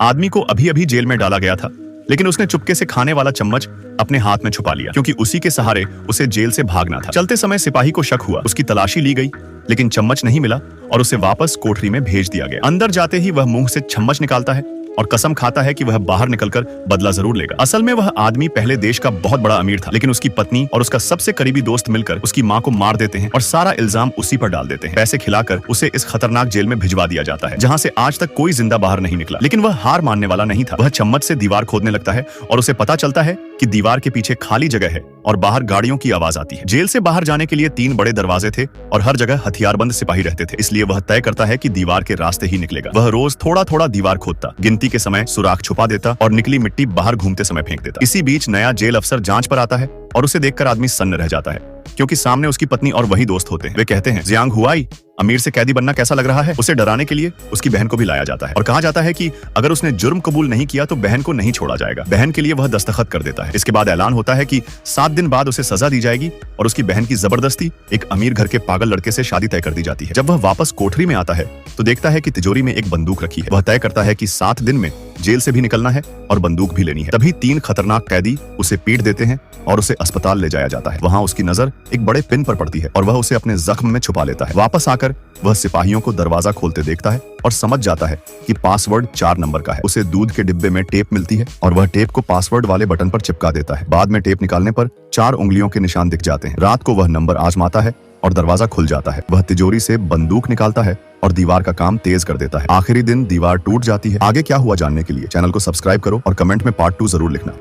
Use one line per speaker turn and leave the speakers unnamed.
आदमी को अभी अभी जेल में डाला गया था, लेकिन उसने चुपके से खाने वाला चम्मच अपने हाथ में छुपा लिया, क्योंकि उसी के सहारे उसे जेल से भागना था। चलते समय सिपाही को शक हुआ, उसकी तलाशी ली गई, लेकिन चम्मच नहीं मिला और उसे वापस कोठरी में भेज दिया गया। अंदर जाते ही वह मुंह से चम्मच निकालता है और कसम खाता है कि वह बाहर निकलकर बदला जरूर लेगा। असल में वह आदमी पहले देश का बहुत बड़ा अमीर था, लेकिन उसकी पत्नी और उसका सबसे करीबी दोस्त मिलकर उसकी मां को मार देते हैं और सारा इल्जाम उसी पर डाल देते हैं। पैसे खिलाकर उसे इस खतरनाक जेल में भिजवा दिया जाता है, जहां से आज तक कोई जिंदा बाहर नहीं निकला। लेकिन वह हार मानने वाला नहीं था। वह चम्मच से दीवार खोदने लगता है और उसे पता चलता है कि दीवार के पीछे खाली जगह है और बाहर गाड़ियों की आवाज आती है। जेल से बाहर जाने के लिए 3 बड़े दरवाजे थे और हर जगह हथियारबंद सिपाही रहते थे, इसलिए वह तय करता है कि दीवार के रास्ते ही निकलेगा। वह रोज थोड़ा थोड़ा दीवार खोदता, गिनती के समय सुराख छुपा देता और निकली मिट्टी बाहर घूमते समय फेंक देता। इसी बीच नया जेल अफसर जांच पर आता है और उसे देखकर आदमी सन्न रह जाता है, क्योंकि सामने उसकी पत्नी और वही दोस्त होते हैं। वे कहते हैं, जियांग हुआई, अमीर से कैदी बनना कैसा लग रहा है? उसे डराने के लिए उसकी बहन को भी लाया जाता है और कहा जाता है कि अगर उसने जुर्म कबूल नहीं किया तो बहन को नहीं छोड़ा जाएगा। बहन के लिए वह दस्तखत कर देता है। इसके बाद ऐलान होता है कि 7 दिन बाद उसे सजा दी जाएगी और उसकी बहन की जबरदस्ती एक अमीर घर के पागल लड़के से शादी तय कर दी जाती है। जब वह वापस कोठरी में आता है तो देखता है कि तिजोरी में एक बंदूक रखी है। वह तय करता है कि 7 दिन में जेल से भी निकलना है और बंदूक भी लेनी है। तभी 3 खतरनाक कैदी उसे पीट देते हैं और उसे अस्पताल ले जाया जाता है। वहां उसकी नजर एक बड़े पिन पर पड़ती है और वह उसे अपने जख्म में छुपा लेता है। वापस आकर वह सिपाहियों को दरवाजा खोलते देखता है और समझ जाता है कि पासवर्ड 4 नंबर का है। उसे दूध के डिब्बे में टेप मिलती है और वह टेप को पासवर्ड वाले बटन पर चिपका देता है। बाद में टेप निकालने पर 4 उंगलियों के निशान दिख जाते हैं। रात को वह नंबर आजमाता है और दरवाजा खुल जाता है। वह तिजोरी से बंदूक निकालता है और दीवार का काम तेज कर देता है। आखिरी दिन दीवार टूट जाती है। आगे क्या हुआ जानने के लिए चैनल को सब्सक्राइब करो और कमेंट में पार्ट 2 जरूर लिखना।